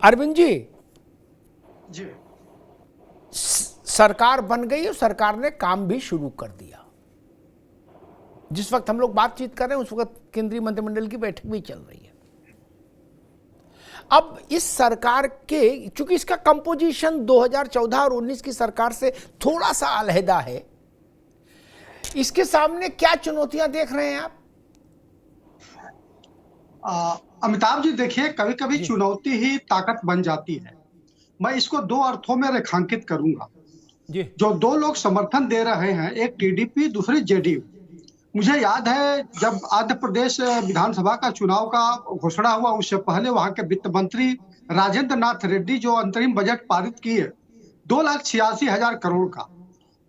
अरविंद जी, जी सरकार बन गई और सरकार ने काम भी शुरू कर दिया। जिस वक्त हम लोग बातचीत कर रहे हैं उस वक्त केंद्रीय मंत्रिमंडल की बैठक भी चल रही है। अब इस सरकार के, चूंकि इसका कंपोजिशन 2014 और 19 की सरकार से थोड़ा सा अलहदा है, इसके सामने क्या चुनौतियां देख रहे हैं आप? अमिताभ जी, देखिए, कभी कभी जी चुनौती ही ताकत बन जाती है। मैं इसको दो अर्थों में रेखांकित करूंगा। जी जो दो लोग समर्थन दे रहे हैं, एक टीडीपी, दूसरी जेडीयू। मुझे याद है जब आंध्र प्रदेश विधानसभा का चुनाव का घोषणा हुआ, उससे पहले वहां के वित्त मंत्री राजेंद्र नाथ रेड्डी जो अंतरिम बजट पारित किए 2,86,000 करोड़ का,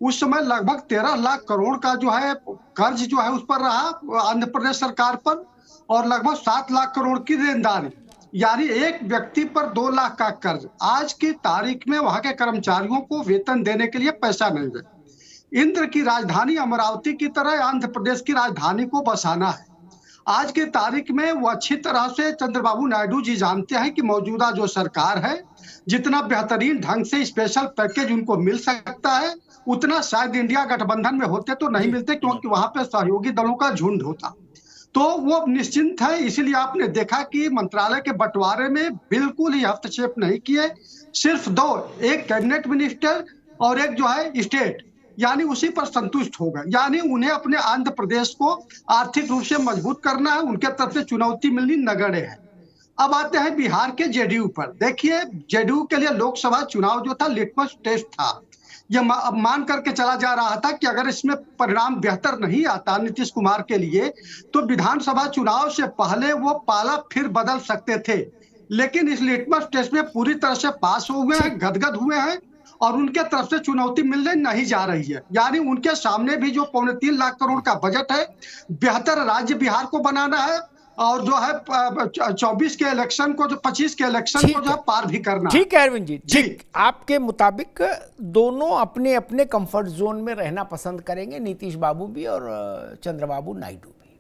उस समय लगभग 13 लाख करोड़ का जो है कर्ज जो है उस पर रहा आंध्र प्रदेश सरकार पर, और लगभग 7 लाख करोड़ की देनदारी, यानी एक व्यक्ति पर 2 लाख का कर्ज। आज की तारीख में वहां के कर्मचारियों को वेतन देने के लिए पैसा नहीं है। इंद्र की राजधानी अमरावती की तरह आंध्र प्रदेश की राजधानी को बसाना है। आज की तारीख में वो अच्छी तरह से चंद्रबाबू नायडू जी जानते हैं कि मौजूदा जो सरकार है, जितना बेहतरीन ढंग से स्पेशल पैकेज उनको मिल सकता है, उतना शायद इंडिया गठबंधन में होते तो नहीं जी मिलते, क्योंकि वहां पे सहयोगी दलों का झुंड होता। तो वो निश्चिंत है। इसीलिए आपने देखा कि मंत्रालय के बंटवारे में बिल्कुल ही हस्तक्षेप नहीं किए। सिर्फ दो, एक कैबिनेट मिनिस्टर और एक जो है स्टेट, यानी उसी पर संतुष्ट हो गए। यानी उन्हें अपने आंध्र प्रदेश को आर्थिक रूप से मजबूत करना है, उनके तरफ से चुनौती मिलनी नगण्य है। अब आते हैं बिहार के जेडीयू पर। देखिए, जेडीयू के लिए लोकसभा चुनाव जो था लिटमस टेस्ट था। यह मान करके चला जा रहा था कि अगर इसमें परिणाम बेहतर नहीं आता नीतीश कुमार के लिए, तो विधानसभा चुनाव से पहले वो पाला फिर बदल सकते थे। लेकिन इस लिटमस टेस्ट में पूरी तरह से पास हो गए हैं, ठीक। गदगद हुए हैं, और उनके तरफ से चुनौती मिलने नहीं जा रही है। यानी उनके सामने भी जो 3.25 लाख करोड़ का बजट है, बेहतर राज्य बिहार को बनाना है, और जो है 24 के इलेक्शन को, जो 25 के इलेक्शन को ठीक जो है है, पार भी करना है। ठीक है अरविंद जी, जी ठीक। आपके मुताबिक दोनों अपने अपने कंफर्ट जोन में रहना पसंद करेंगे, नीतीश बाबू भी और चंद्रबाबू नायडू भी।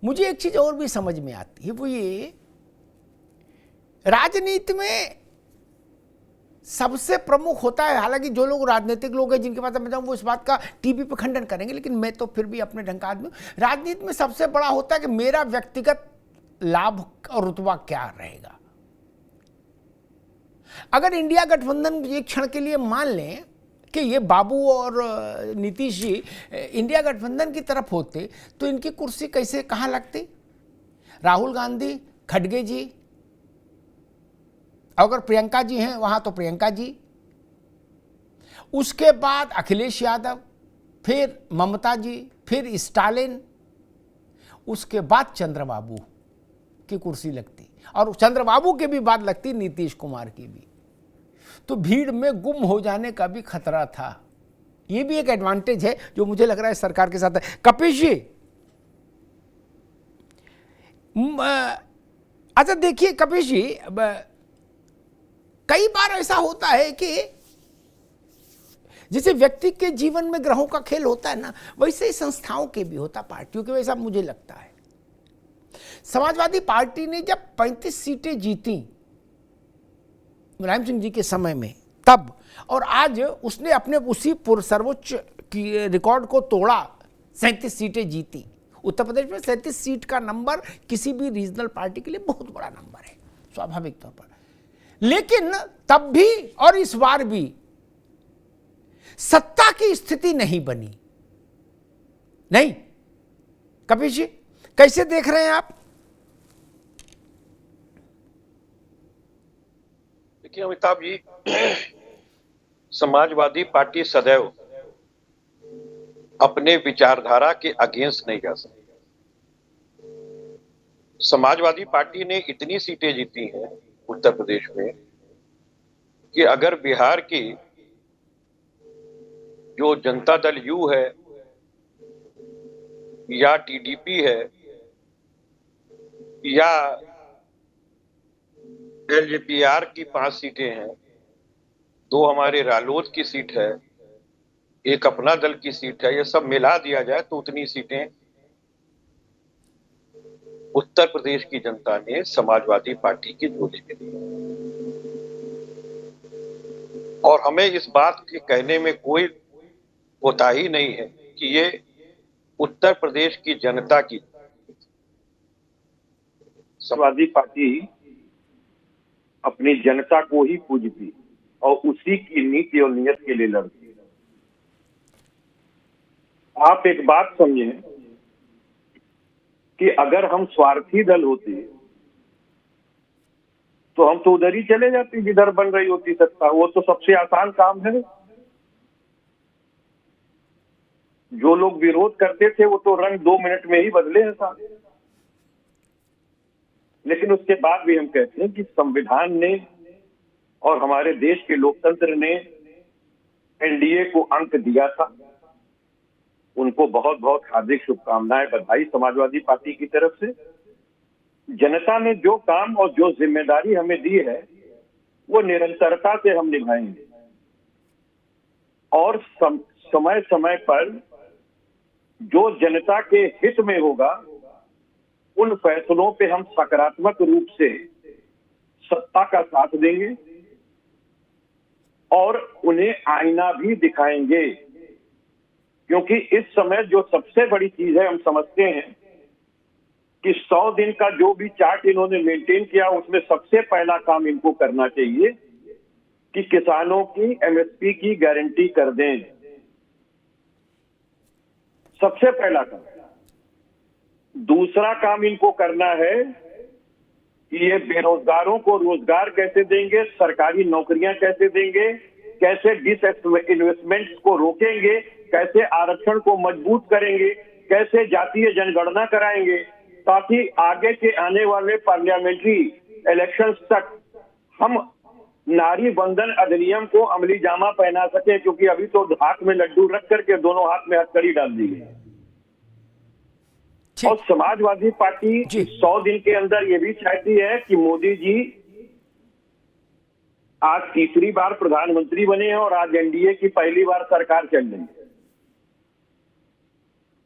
मुझे एक चीज और भी समझ में आती है, वो ये, राजनीति में सबसे प्रमुख होता है, हालांकि जो लोग राजनीतिक लोग हैं जिनके पास मैं जाऊँ वो इस बात का टीवी पे खंडन करेंगे, लेकिन मैं तो फिर भी अपने ढंग का आदमी हूं। राजनीति में सबसे बड़ा होता है कि मेरा व्यक्तिगत लाभ और रुतबा क्या रहेगा। अगर इंडिया गठबंधन एक क्षण के लिए मान लें कि ये बाबू और नीतीश जी इंडिया गठबंधन की तरफ होते, तो इनकी कुर्सी कैसे कहाँ लगती? राहुल गांधी, खड़गे जी, अगर प्रियंका जी हैं वहां तो प्रियंका जी, उसके बाद अखिलेश यादव, फिर ममता जी, फिर स्टालिन, उसके बाद चंद्रबाबू की कुर्सी लगती, और चंद्रबाबू के भी बाद लगती नीतीश कुमार की भी। तो भीड़ में गुम हो जाने का भी खतरा था। ये भी एक एडवांटेज है जो मुझे लग रहा है सरकार के साथ है। कपिश जी, अच्छा देखिए कपिश जी, कई बार ऐसा होता है कि जैसे व्यक्ति के जीवन में ग्रहों का खेल होता है ना, वैसे ही संस्थाओं के भी होता, पार्टियों के, वैसा मुझे लगता है। समाजवादी पार्टी ने जब 35 सीटें जीती मुलायम सिंह जी के समय में तब, और आज उसने अपने उसी सर्वोच्च की रिकॉर्ड को तोड़ा, 37 सीटें जीती। उत्तर प्रदेश में 37 सीट का नंबर किसी भी रीजनल पार्टी के लिए बहुत बड़ा नंबर है, स्वाभाविक तौर पर। लेकिन तब भी और इस बार भी सत्ता की स्थिति नहीं बनी। नहीं कपिश जी, कैसे देख रहे हैं आप? देखिए अमिताभ जी, समाजवादी पार्टी सदैव अपने विचारधारा के अगेंस्ट नहीं जा सकती। समाजवादी पार्टी ने इतनी सीटें जीती हैं उत्तर प्रदेश में कि अगर बिहार की जो जनता दल यू है या टीडीपी है या एलजेपीआर की 5 सीटें हैं, 2 हमारे रालोद की सीट है, एक अपना दल की सीट है, ये सब मिला दिया जाए तो उतनी सीटें उत्तर प्रदेश की जनता ने समाजवादी पार्टी की झोली में दी। और हमें इस बात के कहने में कोई कोताही नहीं है कि ये उत्तर प्रदेश की जनता की समाजवादी पार्टी अपनी जनता को ही पूजती और उसी की नीति और नियत के लिए लड़ती। आप एक बात समझें कि अगर हम स्वार्थी दल होते तो हम तो उधर ही चले जाते जिधर बन रही होती सत्ता। वो तो सबसे आसान काम है। जो लोग विरोध करते थे वो तो रंग 2 मिनट में ही बदले हैं साहब। लेकिन उसके बाद भी हम कहते हैं कि संविधान ने और हमारे देश के लोकतंत्र ने एनडीए को अंक दिया था। उनको बहुत बहुत हार्दिक शुभकामनाएं, बधाई समाजवादी पार्टी की तरफ से। जनता ने जो काम और जो जिम्मेदारी हमें दी है वो निरंतरता से हम निभाएंगे और समय समय पर जो जनता के हित में होगा उन फैसलों पे हम सकारात्मक रूप से सत्ता का साथ देंगे और उन्हें आईना भी दिखाएंगे। क्योंकि इस समय जो सबसे बड़ी चीज है, हम समझते हैं कि 100 दिन का जो भी चार्ट इन्होंने मेंटेन किया उसमें सबसे पहला काम इनको करना चाहिए कि किसानों की एमएसपी की गारंटी कर दें। सबसे पहला काम। दूसरा काम इनको करना है कि ये बेरोजगारों को रोजगार कैसे देंगे, सरकारी नौकरियां कैसे देंगे, कैसे डिसइन्वेस्टमेंट को रोकेंगे, कैसे आरक्षण को मजबूत करेंगे, कैसे जातीय जनगणना कराएंगे, ताकि आगे के आने वाले पार्लियामेंट्री इलेक्शंस तक हम नारी बंधन अधिनियम को अमली जामा पहना सके। क्योंकि अभी तो हाथ में लड्डू रख करके दोनों हाथ में हथकड़ी डाल दी गई। और समाजवादी पार्टी 100 दिन के अंदर ये भी चाहती है कि मोदी जी आज तीसरी बार प्रधानमंत्री बने हैं और आज एनडीए की पहली बार सरकार चल रही है।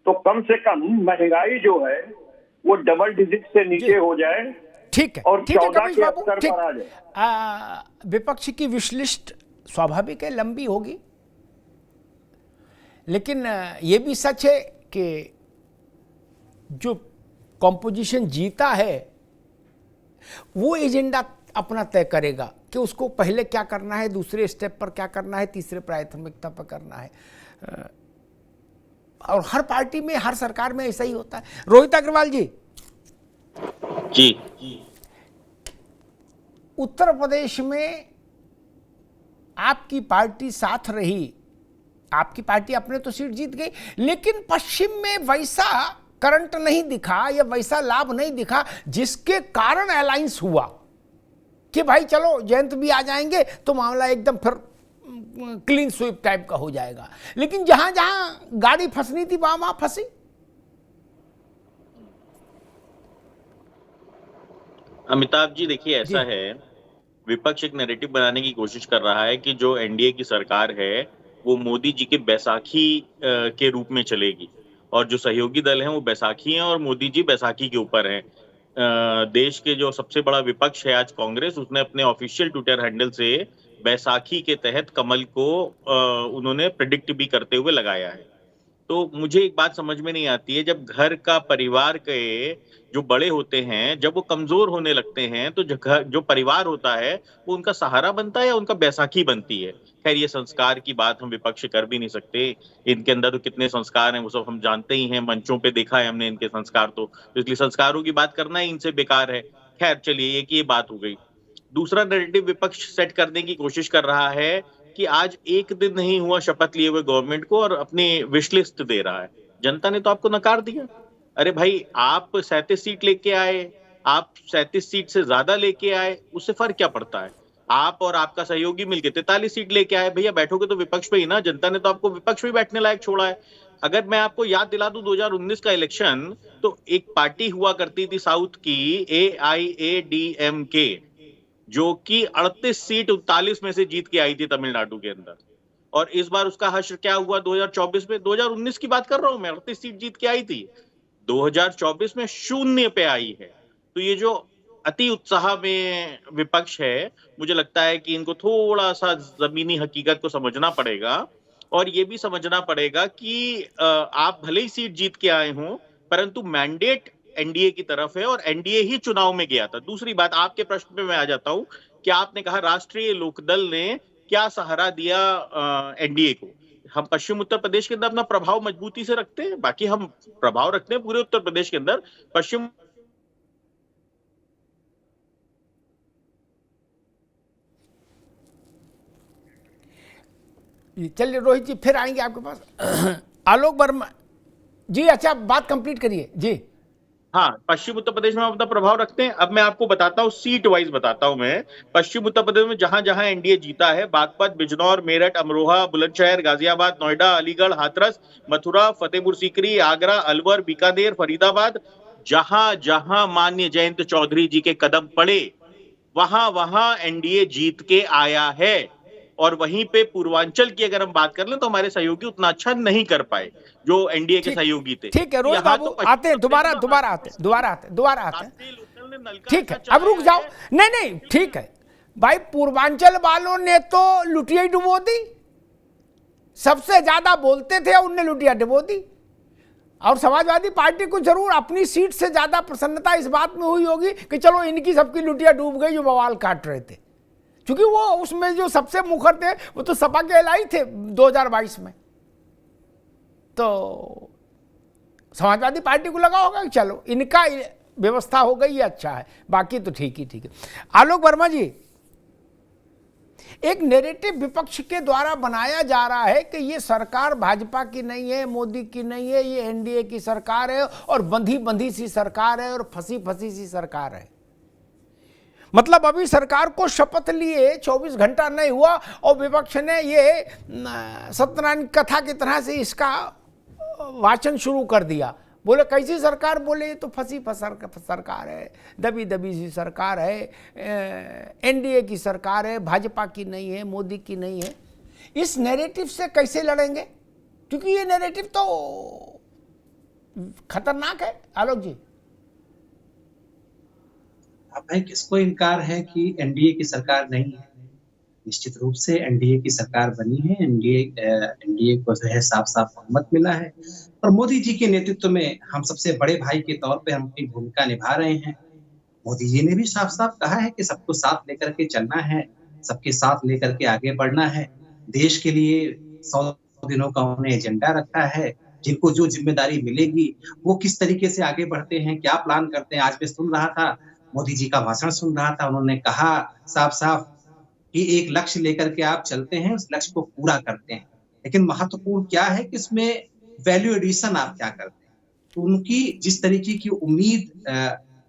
तो कम से कम महंगाई जो है वो डबल डिजिट से नीचे हो जाए। ठीक है, और 14 के बाबू, स्तर पर आ जाए। विपक्ष की विशलिस्ट स्वाभाविक है, लंबी होगी, लेकिन यह भी सच है कि जो कॉम्पोजिशन जीता है वो एजेंडा अपना तय करेगा कि उसको पहले क्या करना है, दूसरे स्टेप पर क्या करना है, तीसरे प्राथमिकता पर करना है। और हर पार्टी में, हर सरकार में ऐसा ही होता है। रोहित अग्रवाल जी, उत्तर प्रदेश में आपकी पार्टी साथ रही, आपकी पार्टी अपने तो सीट जीत गई, लेकिन पश्चिम में वैसा करंट नहीं दिखा या वैसा लाभ नहीं दिखा जिसके कारण अलायंस हुआ कि भाई चलो जयंत भी आ जाएंगे तो मामला एकदम फिर क्लीन स्वीप टाइप का हो जाएगा। लेकिन जहां जहां गाड़ी फंसनी थी वहां फंसी। अमिताभ जी, देखिए ऐसा है, विपक्ष एक नैरेटिव बनाने की कोशिश कर रहा है कि जो एनडीए की सरकार है वो मोदी जी के बैसाखी के रूप में चलेगी और जो सहयोगी दल हैं वो बैसाखी हैं और मोदी जी बैसाखी के ऊपर हैं। देश के जो सबसे बड़ा विपक्ष है आज कांग्रेस, उसने अपने ऑफिशियल ट्विटर हैंडल से बैसाखी के तहत कमल को उन्होंने प्रेडिक्ट भी करते हुए लगाया है। तो मुझे एक बात समझ में नहीं आती है, जब घर का परिवार के जो बड़े होते हैं जब वो कमजोर होने लगते हैं तो जो परिवार होता है वो उनका सहारा बनता है या उनका बैसाखी बनती है। खैर, ये संस्कार की बात हम विपक्ष कर भी नहीं सकते, इनके अंदर तो कितने संस्कार हैं वो सब हम जानते ही हैं, मंचों पे देखा है हमने इनके संस्कार, तो इसलिए संस्कारों की बात करना ही इनसे बेकार है। खैर चलिए, एक ये बात हो गई। दूसरा नैरेटिव विपक्ष सेट करने की कोशिश कर रहा है कि आज एक दिन नहीं हुआ शपथ लिए हुए गवर्नमेंट को और अपनी विश लिस्ट दे रहा है। जनता ने तो आपको नकार दिया। अरे भाई, आप 37 सीट लेके आए, आप 37 सीट से ज्यादा लेके आए, उससे फर्क क्या पड़ता है? आप और आपका सहयोगी मिलके 43 सीट लेके आए, भैया बैठोगे तो विपक्ष पे ही ना। जनता ने तो आपको विपक्ष में बैठने लायक छोड़ा है। अगर मैं आपको याद दिला दूं 2019 का इलेक्शन, तो एक पार्टी हुआ करती थी साउथ की AIADMK, जो कि 38 सीट 39 में से जीत के आई थी तमिलनाडु के अंदर। और इस बार उसका हश्र क्या हुआ 2024 में? 2019 की बात कर रहा हूं मैं, 38 सीट जीत के आई थी। 2024 में 0 पे आई है। तो ये जो अति उत्साह में विपक्ष है, मुझे लगता है कि इनको थोड़ा सा जमीनी हकीकत को समझना पड़ेगा और ये भी समझना पड़ेगा कि आप भले ही सीट जीत के आए हों, परंतु मैंडेट एनडीए की तरफ है और एनडीए ही चुनाव में गया था। दूसरी बात, आपके प्रश्न पे मैं आ जाता हूं कि आपने कहा राष्ट्रीय लोकदल ने क्या सहारा दिया एनडीए को। हम पश्चिम उत्तर प्रदेश के अंदर अपना प्रभाव मजबूती से रखते हैं, बाकी हम प्रभाव रखते हैं पूरे उत्तर प्रदेश के अंदर। पश्चिम चलिए रोहित जी फिर आएंगे आपके पास। आलोक वर्मा जी, अच्छा बात कंप्लीट करिए जी। हाँ, पश्चिम उत्तर प्रदेश में हम अपना प्रभाव रखते हैं। अब मैं आपको बताता हूँ, सीट वाइज बताता हूँ मैं। पश्चिम उत्तर प्रदेश में जहां जहां एनडीए जीता है, बागपत, बिजनौर, मेरठ, अमरोहा, बुलंदशहर, गाजियाबाद, नोएडा, अलीगढ़, हाथरस, मथुरा, फतेहपुर सीकरी, आगरा, अलवर, बीकानेर, फरीदाबाद, जहां जहां माननीय जयंत चौधरी जी के कदम पड़े वहां वहां एनडीए जीत के आया है। और वहीं पे पूर्वांचल की अगर हम बात कर लें तो हमारे सहयोगी उतना अच्छा नहीं कर पाए जो एनडीए के सहयोगी थे। ठीक है रोहित बाबू, आते हैं दोबारा आते हैं। ठीक है, अब रुक जाओ। नहीं ठीक है भाई, पूर्वांचल वालों ने तो लुटिया ही डुबो दी, सबसे ज्यादा बोलते थे उनने लुटिया डुबो दी। और समाजवादी पार्टी को जरूर अपनी सीट से ज्यादा प्रसन्नता इस बात में हुई होगी कि चलो इनकी सबकी लुटिया डूब गई जो बवाल काट रहे थे, क्योंकि वो उसमें जो सबसे मुखर थे वो तो सपा के एलआई थे 2022 में। तो समाजवादी पार्टी को लगा होगा कि चलो इनका व्यवस्था हो गई, ये अच्छा है, बाकी तो ठीक है। आलोक वर्मा जी, एक नैरेटिव विपक्ष के द्वारा बनाया जा रहा है कि ये सरकार भाजपा की नहीं है, मोदी की नहीं है, ये एनडीए की सरकार है और बंधी सी सरकार है और फंसी सी सरकार है। मतलब अभी सरकार को शपथ लिए 24 घंटा नहीं हुआ और विपक्ष ने ये सत्यनारायण कथा की तरह से इसका वाचन शुरू कर दिया। बोले कैसी सरकार? बोले ये तो फंसी सरकार है, दबी सी सरकार है, एनडीए की सरकार है, भाजपा की नहीं है, मोदी की नहीं है। इस नैरेटिव से कैसे लड़ेंगे? क्योंकि ये नैरेटिव तो खतरनाक है। आलोक जी, भाई किसको इनकार है कि एनडीए की सरकार नहीं है? निश्चित रूप से एनडीए की सरकार बनी है। एनडीए को जो है साफ बहुमत मिला है और मोदी जी के नेतृत्व में हम सबसे बड़े भाई के तौर पे हम अपनी भूमिका निभा रहे हैं। मोदी जी ने भी साफ कहा है कि सबको साथ लेकर के चलना है, सबके साथ लेकर के आगे बढ़ना है। देश के लिए 100 दिनों का उन्होंने एजेंडा रखा है, जिनको जो जिम्मेदारी मिलेगी वो किस तरीके से आगे बढ़ते हैं, क्या प्लान करते हैं। आज मैं सुन रहा था, मोदी जी का भाषण सुन रहा था, उन्होंने कहा साफ कि एक लक्ष्य लेकर के आप चलते हैं, उस लक्ष्य को पूरा करते हैं, लेकिन महत्वपूर्ण क्या है कि इसमें वैल्यू एडिशन आप क्या करते हैं। तो उनकी जिस तरीके की उम्मीद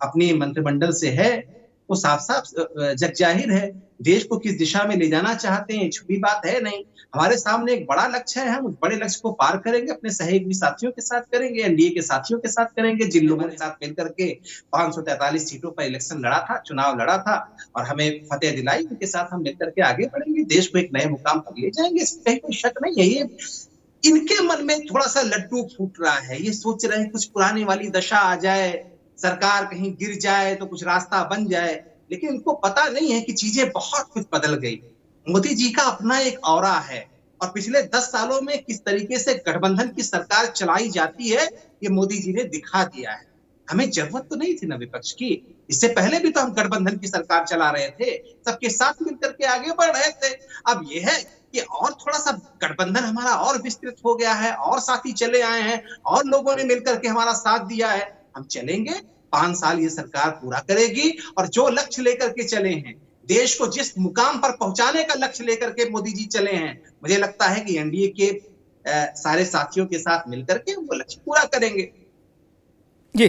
अपने मंत्रिमंडल से है वो साफ जग जाहिर है। देश को किस दिशा में ले जाना चाहते हैं, छुपी बात है नहीं। हमारे सामने एक बड़ा लक्ष्य है, हम उस बड़े लक्ष्य को पार करेंगे, अपने सहयोगी साथियों के साथ करेंगे, एनडीए के साथियों के साथ करेंगे, जिन लोगों के साथ मिलकर के 543 सीटों पर इलेक्शन लड़ा था, चुनाव लड़ा था और हमें फतेह दिलाई, उनके साथ हम मिलकर के आगे बढ़ेंगे, देश को एक नए मुकाम पर ले जाएंगे। इसमें कहीं कोई शक नहीं है। ये इनके मन में थोड़ा सा लड्डू फूट रहा है, ये सोच रहे हैं कुछ पुरानी वाली दशा आ जाए, सरकार कहीं गिर जाए तो कुछ रास्ता बन जाए, लेकिन इनको पता नहीं है कि चीजें बहुत कुछ बदल गई। मोदी जी का अपना एक ऑरा है और पिछले 10 सालों में किस तरीके से गठबंधन की सरकार चलाई जाती है ये मोदी जी ने दिखा दिया है। हमें जरूरत तो नहीं थी ना विपक्ष की, इससे पहले भी तो हम गठबंधन की सरकार चला रहे थे, सबके साथ मिलकर के आगे बढ़ रहे थे। अब ये है कि और थोड़ा सा गठबंधन हमारा और विस्तृत हो गया है, और साथी चले आए हैं और लोगों ने मिलकर के हमारा साथ दिया है। हम चलेंगे, 5 साल ये सरकार पूरा करेगी और जो लक्ष्य लेकर के चले हैं, देश को जिस मुकाम पर पहुंचाने का लक्ष्य लेकर के मोदी जी चले हैं, मुझे लगता है कि एनडीए के सारे साथियों के साथ मिलकर के वो लक्ष्य पूरा करेंगे। जी